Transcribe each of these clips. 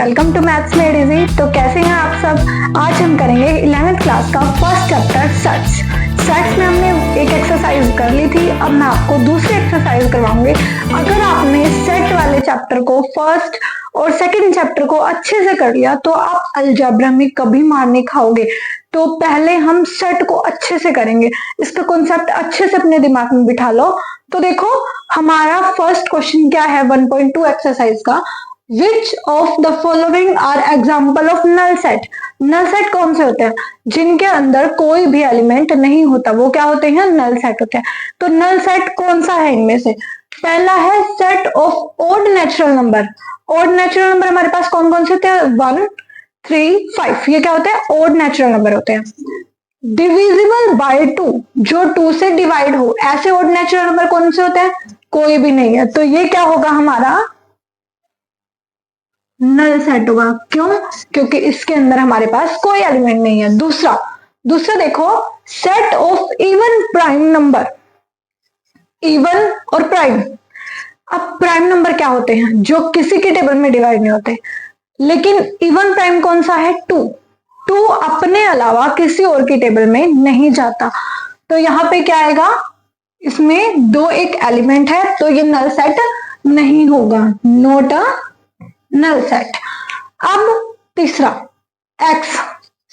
Welcome to maths made easy. तो कैसे हैं आप सब। आज हम करेंगे 11th क्लास का फर्स्ट चैप्टर सेट्स में हमने एक एक्सरसाइज कर ली थी। अब मैं आपको दूसरी एक्सरसाइज करवाऊंगी। अगर आपने सेट वाले चैप्टर को फर्स्ट और सेकंड चैप्टर को अच्छे से कर लिया तो आप अलजेब्रा में कभी मार नहीं खाओगे। तो पहले हम सेट को अच्छे से करेंगे, इसका कॉन्सेप्ट अच्छे से अपने दिमाग में बिठा लो। तो देखो हमारा फर्स्ट क्वेश्चन क्या है 1.2 एक्सरसाइज का, which of the following are example of null set. Null set कौन से होते हैं? जिनके अंदर कोई भी एलिमेंट नहीं होता, वो क्या होते हैं? नल सेट होते हैं। तो नल सेट कौन सा है इनमें से? पहला है set of odd natural number. Odd natural number हमारे पास कौन कौन से होते हैं? 1, 3, 5। ये क्या होते हैं? ओड नेचुरल नंबर होते हैं। डिविजिबल बाय 2, जो 2 से डिवाइड हो, ऐसे ओड नेचुरल नंबर कौन से होते हैं? कोई भी नहीं है। तो ये क्या होगा? हमारा नल सेट होगा। क्यों? क्योंकि इसके अंदर हमारे पास कोई एलिमेंट नहीं है। दूसरा देखो, set of even prime number. Even और प्राइम, अब प्राइम नंबर क्या होते हैं? जो किसी के टेबल में डिवाइड नहीं होते। लेकिन इवन प्राइम कौन सा है? 2 अपने अलावा किसी और की टेबल में नहीं जाता। तो यहां पे क्या आएगा? इसमें 2 एक एलिमेंट है, तो ये नल सेट नहीं होगा, नॉट अ नल सेट। अब तीसरा, x,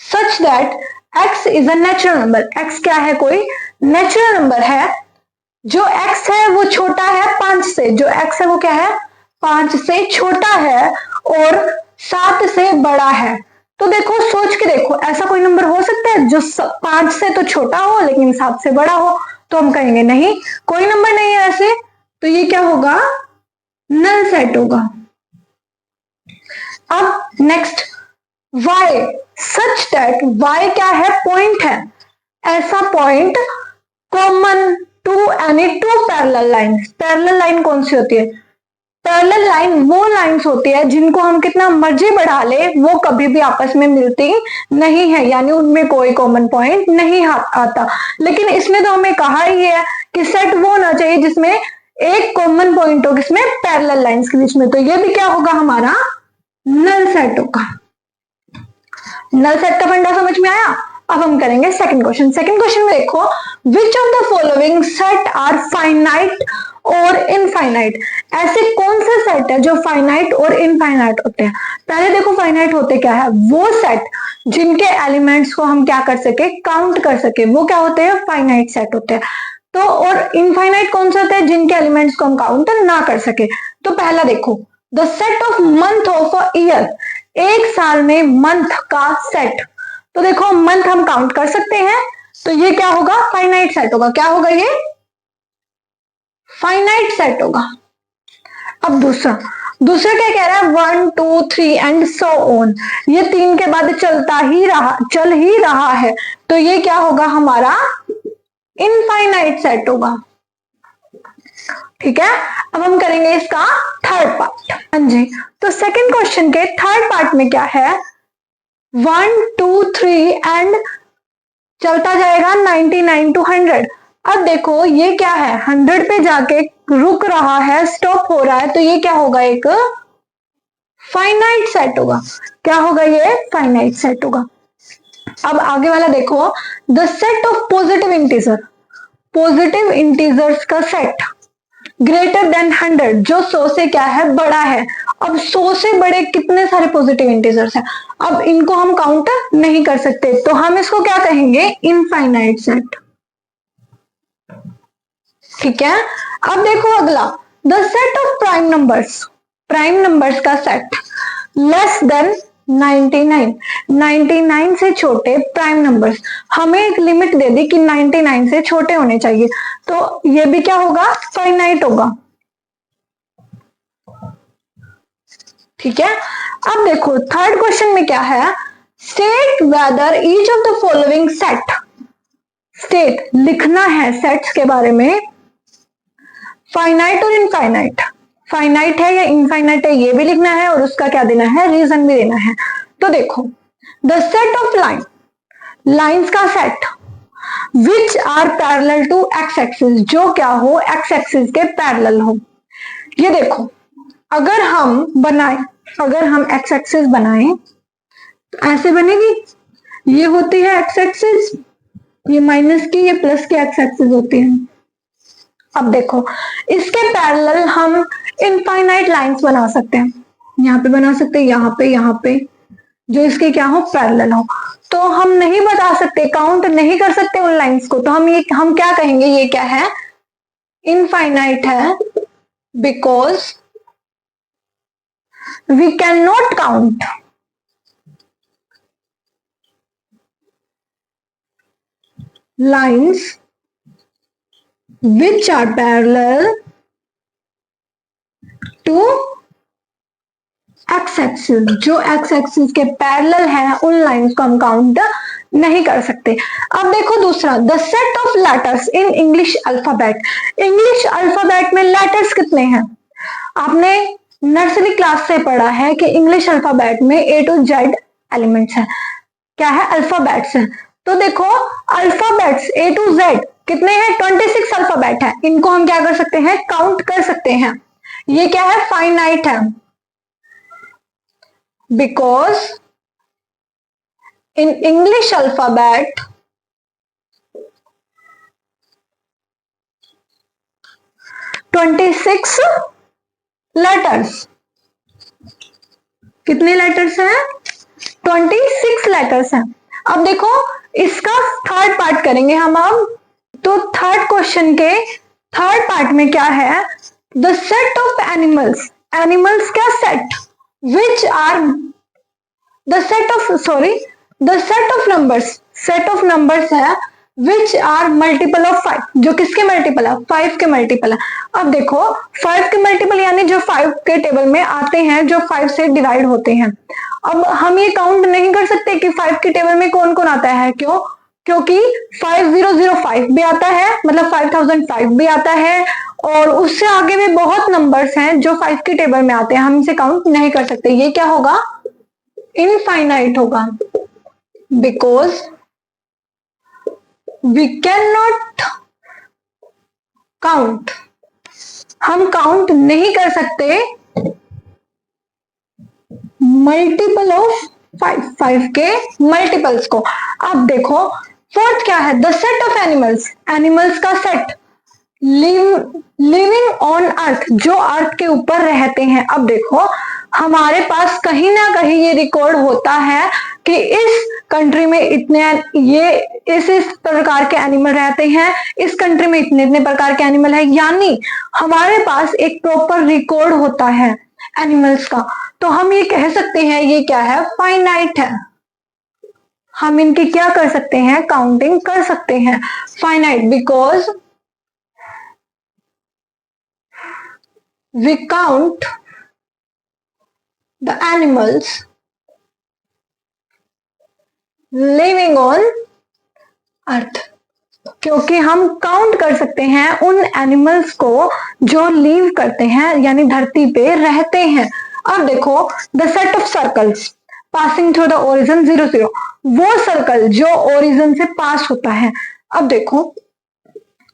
such that x is a natural number. x क्या है? कोई नेचुरल नंबर है। जो x है वो छोटा है 5 से। जो x है वो क्या है? 5 से छोटा है और 7 से बड़ा है। तो देखो, सोच के देखो, ऐसा कोई नंबर हो सकता है जो 5 से तो छोटा हो लेकिन 7 से बड़ा हो? तो हम कहेंगे नहीं, कोई नंबर नहीं है ऐसे। तो ये क्या होगा? नल सेट होगा। अब next, y, such that y क्या है? पॉइंट है। ऐसा point common to any 2 parallel lines. Parallel line कौन सी होती है? पैरेलल लाइन वो लाइंस होती है जिनको हम कितना मर्जी बढ़ा ले, वो कभी भी आपस में मिलती नहीं है, यानी उनमें कोई कॉमन पॉइंट नहीं आता। लेकिन इसमें तो हमें कहा ही है कि सेट वो होना चाहिए जिसमें एक कॉमन पॉइंट हो, किसमें? पैरेलल लाइंस के बीच में। तो ये भी क्या होगा? हमारा नल सेट होगा। नल सेट का फंडा समझ में आया? अब हम करेंगे सेकंड क्वेश्चन। सेकंड क्वेश्चन में देखो, which of the following set are finite और इनफाइनाइट। ऐसे कौन से सेट है जो फाइनाइट और इनफाइनाइट होते हैं? पहले देखो, फाइनाइट होते क्या है? वो सेट जिनके एलिमेंट्स को हम क्या कर सके? काउंट कर सके, वो क्या होते हैं? फाइनाइट सेट होते हैं। तो और इनफाइनाइट कौन से होते हैं? जिनके एलिमेंट्स को हम काउंट ना कर सके। तो पहला देखो, the set of month of a year. एक साल में मंथ का सेट। तो देखो, मंथ हम काउंट कर सकते हैं, तो ये क्या होगा? फाइनाइट सेट होगा। क्या होगा? ये फाइनाइट सेट होगा। अब दूसरा क्या कह रहा है? 1, 2, 3 एंड सो ऑन। ये 3 के बाद चल ही रहा है। तो ये क्या होगा? हमारा इनफाइनाइट सेट होगा। ठीक है। अब हम करेंगे इसका थर्ड पार्ट। हाँ जी, तो सेकंड क्वेश्चन के थर्ड पार्ट में क्या है? 1, 2, 3 एंड चलता जाएगा 99 to 100। अब देखो, ये क्या है? 100 पे जाके रुक रहा है, स्टॉप हो रहा है। तो ये क्या होगा? एक फाइनाइट सेट होगा। क्या होगा? ये फाइनाइट सेट होगा। अब आगे वाला देखो, the set of positive integer. Positive integers का सेट ग्रेटर देन 100, जो 100 से क्या है? बड़ा है। अब 100 से बड़े कितने सारे पॉजिटिव इंटीजर्स हैं? अब इनको हम काउंट नहीं कर सकते, तो हम इसको क्या कहेंगे? Infinite set. ठीक है। अब देखो अगला, the set of prime numbers. Prime numbers का सेट लेस देन 99 से छोटे प्राइम नंबर्स। हमें एक लिमिट दे दी कि 99 से छोटे होने चाहिए, तो ये भी क्या होगा? फाइनाइट होगा। ठीक है। अब देखो, थर्ड क्वेश्चन में क्या है? State whether each of the following set. State लिखना है सेट्स के बारे में, फाइनाइट और इनफाइनाइट। फाइनाइट है या इनफाइनाइट है ये भी लिखना है, और उसका क्या देना है? रीजन भी देना है। तो देखो, द सेट ऑफ लाइन्स का set which are parallel to x axis, जो क्या हो? एक्स एक्सिस के पैरेलल हो। ये देखो, अगर हम बनाए अगर हम एक्स एक्सिस बनाएं तो ऐसे बनेगी, ये होती है एक्स एक्सिस, ये माइनस की, ये प्लस की एक्स एक्सिस होती है। अब देखो इसके पैरेलल हम इनफाइनाइट लाइंस बना सकते हैं, यहाँ पे बना सकते हैं, यहाँ पे जो इसके क्या हो, पैरेलल हो। तो हम नहीं बता सकते, काउंट नहीं कर सकते उन लाइंस को, तो हम क्या कहेंगे, ये क्या है, इनफाइनाइट है, because we can not count lines which are parallel to x axis, जो x axis के पैरेलल है उन लाइंस को हम काउंट नहीं कर सकते। अब देखो दूसरा, the set of letters in English alphabet. English alphabet में लेटर्स कितने हैं? आपने नर्सरी क्लास से पढ़ा है कि इंग्लिश अल्फाबेट में A to Z एलिमेंट्स है, क्या है, अल्फाबेट्स है। तो देखो अल्फाबेट्स A to Z कितने हैं, 26 अल्फाबेट है, इनको हम क्या कर सकते हैं, काउंट कर सकते हैं। ये क्या है, फाइनाइट है, because in English alphabet (26) letters, कितने लेटर्स हैं, 26 लेटर्स हैं। अब देखो इसका थर्ड पार्ट करेंगे हम अब, तो थर्ड क्वेश्चन के थर्ड पार्ट में क्या है, the set of animals, animals का set, which are the set of numbers, set of numbers है विच आर मल्टीपल ऑफ 5, जो किसके मल्टीपल है, 5 के मल्टीपल है। अब देखो 5 के मल्टीपल यानी जो 5 के टेबल में आते हैं, जो 5 से डिवाइड होते हैं। अब हम ये काउंट नहीं कर सकते कि 5 के टेबल में कौन कौन आता है, क्यों, क्योंकि 5005 भी आता है, मतलब 5005 भी आता है, और उससे आगे भी बहुत नंबर्स हैं जो 5 के टेबल में आते हैं, हम इसे काउंट नहीं कर सकते। ये क्या होगा, इनफाइनाइट होगा, because we can not count, हम काउंट नहीं कर सकते मल्टीपल ऑफ 5 के मल्टीपल्स को। अब देखो फोर्थ क्या है, the set of animals, animals का सेट लिविंग ऑन अर्थ, जो अर्थ के ऊपर रहते हैं। अब देखो हमारे पास कहीं ना कहीं ये रिकॉर्ड होता है कि इस कंट्री में इतने ये इस प्रकार के एनिमल रहते हैं, इस कंट्री में इतने इतने प्रकार के एनिमल है, यानी हमारे पास एक प्रॉपर रिकॉर्ड होता है एनिमल्स का। तो हम ये कह सकते हैं ये क्या है, फाइनाइट है, हम इनकी क्या कर सकते हैं, काउंटिंग कर सकते हैं, finite, because we count the animals living on earth, क्योंकि हम काउंट कर सकते हैं उन एनिमल्स को जो लीव करते हैं, यानी धरती पे रहते हैं। अब देखो the set of circles passing through the origin 0 0, वो सर्कल जो ओरिजिन से पास होता है। अब देखो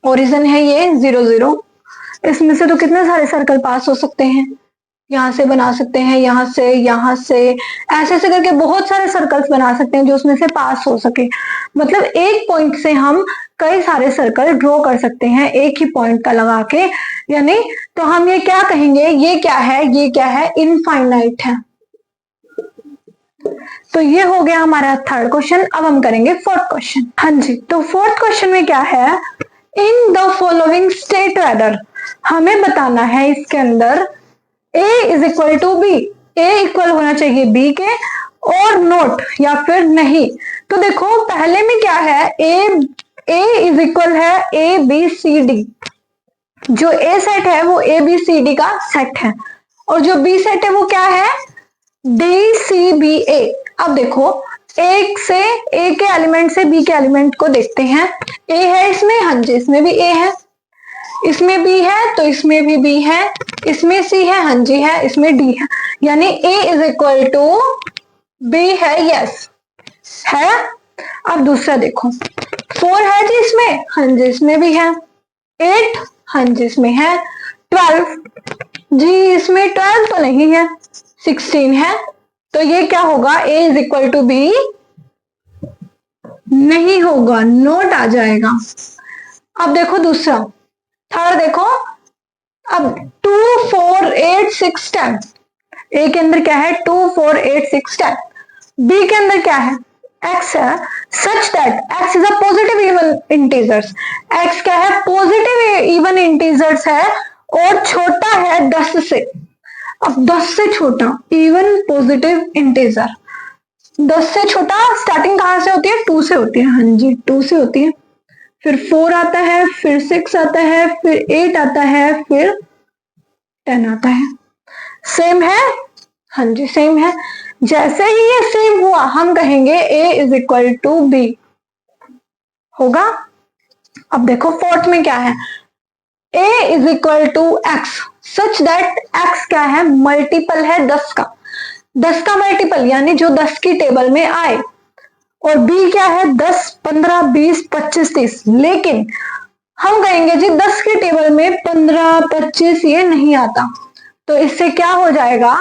ओरिजिन है ये 0 0, इसमें से तो कितने सारे सर्कल पास हो सकते हैं, यहाँ से बना सकते हैं, यहाँ से ऐसे ऐसे करके बहुत सारे सर्कल्स बना सकते हैं जो उसमें से पास हो सके। मतलब एक पॉइंट से हम कई सारे सर्कल ड्रॉ कर सकते हैं एक ही पॉइंट का लगा के, यानी तो हम ये क्या कहेंगे, ये क्या है, इनफाइनाइट है। तो ये हो गया हमारा थर्ड क्वेश्चन। अब हम करेंगे फोर्थ क्वेश्चन। हाँ जी, तो फोर्थ क्वेश्चन में क्या है, in the following state whether, हमें बताना है इसके अंदर A is equal to b, a equal होना चाहिए बी के, और नोट या फिर नहीं। तो देखो पहले में क्या है, ए इज इक्वल है ए बी सी डी, जो ए सेट है वो ए बी सी डी का सेट है, और जो बी सेट है वो क्या है, डी सी बी ए। अब देखो एक से ए के एलिमेंट से बी के एलिमेंट को देखते हैं, ए है इसमें, हाँ जी इसमें भी ए है, इसमें बी है तो इसमें भी बी है, इसमें सी है, हाँ जी है, इसमें डी है, यानी ए इज इक्वल टू बी है, यस है। अब दूसरा देखो 4 है जी इसमें, हाँ जी इसमें भी है, 8 हाँ जी इसमें है, 12 जी इसमें 12 तो नहीं है, 16 है, तो ये क्या होगा, a is equal to b नहीं होगा, नोट आ जाएगा। अब देखो दूसरा, थर्ड देखो, अब 2 4 8 6 10, ए के अंदर क्या है 2 4 8 6 10, बी के अंदर क्या है x है, such that x is a positive even integers, x क्या है पॉजिटिव इवन इंटीजर्स है और छोटा है 10 से। अब 10 से छोटा इवन पॉजिटिव इंटीजर, 10 से छोटा स्टार्टिंग कहां से होती है, 2 से होती है, हाँ जी 2 से होती है, फिर 4 आता है, फिर 6 आता है, फिर 8 आता है, फिर 10 आता है। सेम है, हाँ जी सेम है। जैसे ही ये सेम हुआ हम कहेंगे a is equal to b होगा। अब देखो फोर्थ में क्या है, a is equal to x such that x क्या है मल्टीपल है 10 का, 10 का मल्टीपल यानी जो 10 की टेबल में आए, और b क्या है 10 15 20 25 30, लेकिन हम कहेंगे जी 10 की टेबल में 15 25 ये नहीं आता, तो इससे क्या हो जाएगा,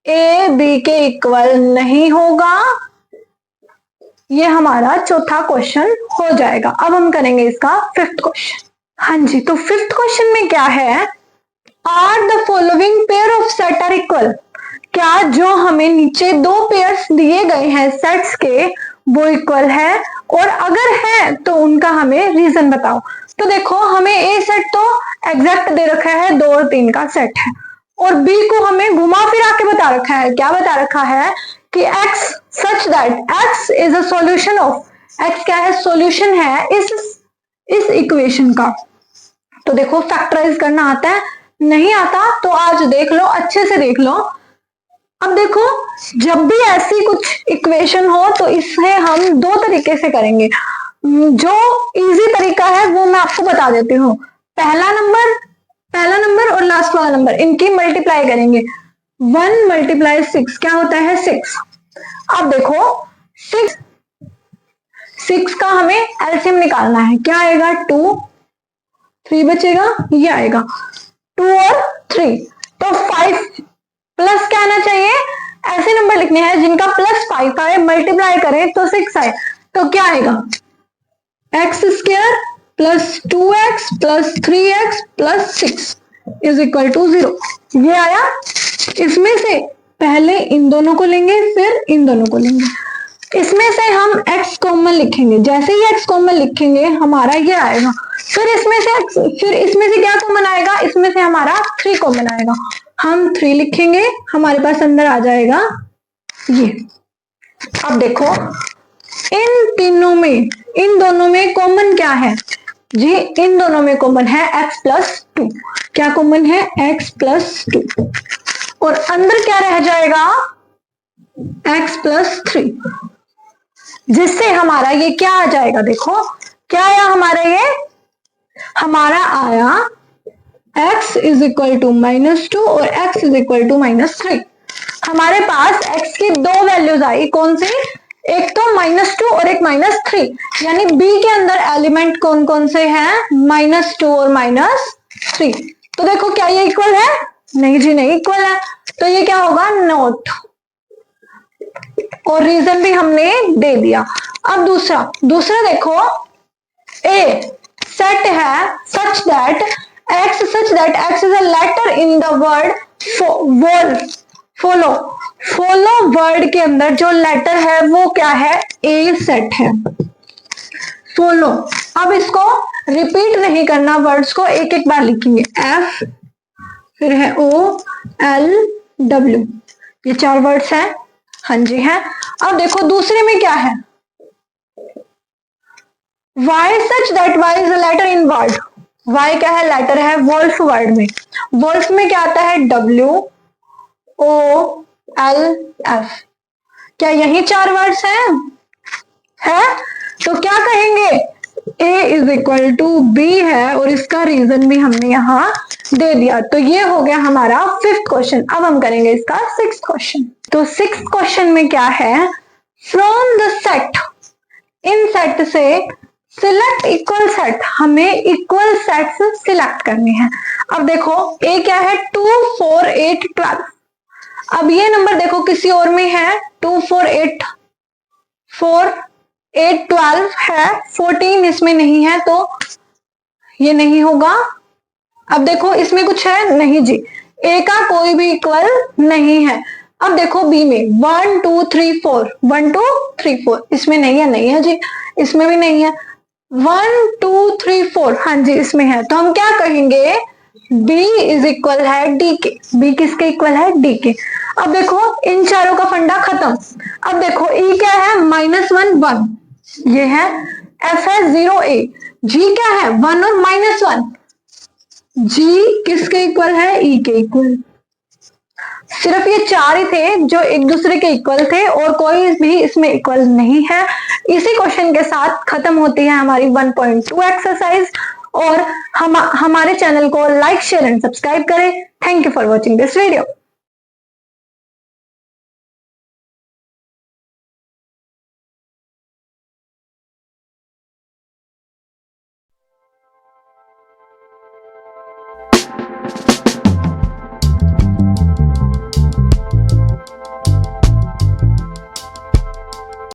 a b के इक्वल नहीं होगा। ये हमारा चौथा क्वेश्चन हो जाएगा। अब हम करेंगे इसका फिफ्थ क्वेश्चन। हाँ जी, तो फिफ्थ क्वेश्चन में क्या है, are the following pair of set are equal, क्या जो हमें नीचे दो पेयर्स दिए गए हैं सेट्स के वो इक्वल है, और अगर है तो उनका हमें रीजन बताओ। तो देखो हमें ए सेट तो एग्जैक्ट दे रखा है 2 और 3 का सेट है, और बी को हमें घुमा फिरा के बता रखा है, क्या बता रखा है कि x such that x is a solution of, x क्या है सॉल्यूशन है इस इक्वेशन का। तो देखो फैक्टराइज करना आता है, नहीं आता तो आज देख लो, अच्छे से देख लो। अब देखो जब भी ऐसी कुछ इक्वेशन हो तो इसे हम दो तरीके से करेंगे, जो इजी तरीका है वो मैं आपको बता देती हूँ। पहला नंबर और लास्ट वाला नंबर इनकी मल्टीप्लाई करेंगे, 1 मल्टीप्लाई 6 क्या होता है 6। अब देखो 6 का हमें एलसीएम निकालना है, क्या आएगा 2, 3 बचेगा, ये आएगा 2 और 3, तो 5 प्लस क्या आना चाहिए, ऐसे नंबर लिखने हैं जिनका प्लस 5 आए, मल्टीप्लाई करें तो 6 आए, तो क्या आएगा x square plus 2x plus 3x plus 6 is equal to 0। ये आया, इसमें से पहले इन दोनों को लेंगे फिर इन दोनों को लेंगे, इसमें से हम x कॉमन लिखेंगे, जैसे ही x कॉमन लिखेंगे हमारा ये आएगा, फिर इसमें से क्या कॉमन आएगा, इसमें से हमारा 3 कॉमन आएगा, हम 3 लिखेंगे, हमारे पास अंदर आ जाएगा ये। अब देखो इन दोनों में कॉमन क्या है जी, इन दोनों में कॉमन है x प्लस 2, क्या कॉमन है x प्लस 2, और अंदर क्या रह जाएगा x प्लस 3, जिससे हमारा ये क्या आ जाएगा, देखो क्या आया हमारा आया x इज इक्वल टू -2 और x इज इक्वल टू -3। हमारे पास x की दो वैल्यूज आई, कौन सी, एक तो -2 और एक -3, यानी b के अंदर एलिमेंट कौन कौन से हैं, -2 और -3। तो देखो क्या ये इक्वल है, नहीं जी नहीं इक्वल है, तो ये क्या होगा नोट, और रीजन भी हमने दे दिया। अब दूसरा देखो, ए सेट है such that x is a letter in the word follow word के अंदर जो लेटर है वो क्या है, ए सेट है फॉलो। अब इसको रिपीट नहीं करना, वर्ड्स को एक एक बार लिखेंगे, एफ फिर है ओ एल डब्ल्यू, ये 4 वर्ड्स हैं, हाँ जी है। अब देखो दूसरे में क्या है, y such that y is a letter in word, y क्या है लेटर है वोल्फ वर्ड में, वोल्फ में क्या आता है W O L F, क्या यही 4 वर्ड्स है? तो क्या कहेंगे a is equal to b है, और इसका रीजन भी हमने यहाँ दे दिया। तो ये हो गया हमारा फिफ्थ क्वेश्चन। अब हम करेंगे इसका सिक्स्थ क्वेश्चन। तो सिक्स्थ क्वेश्चन में क्या है, from the set, in set से सिलेक्ट इक्वल सेट, हमें इक्वल सेट्स सिलेक्ट करने हैं। अब देखो ए क्या है 2 4 8 12, अब ये नंबर देखो किसी और में है, 2 4 8 4 8 12 है, 14 इसमें नहीं है तो ये नहीं होगा। अब देखो इसमें कुछ है नहीं जी, ए का कोई भी इक्वल नहीं है। अब देखो बी में 1 2 3 4 1 2 3 4 इसमें नहीं है, नहीं है जी, इसमें भी नहीं है। 1 2 3 4 हाँ जी इसमें है, तो हम क्या कहेंगे, B इज इक्वल है डी के। B किसके इक्वल है, डी के। अब देखो इन चारों का फंडा खत्म। अब देखो E क्या है, -1 1 ये है, F है 0 A, G क्या है 1 और -1, G किसके इक्वल है, E के इक्वल। सिर्फ ये चार ही थे जो एक दूसरे के इक्वल थे और कोई भी इसमें इक्वल नहीं है। इसी क्वेश्चन के साथ खत्म होती है हमारी 1.2 एक्सरसाइज। और हमारे चैनल को लाइक शेयर एंड सब्सक्राइब करें। Thank you for watching this video.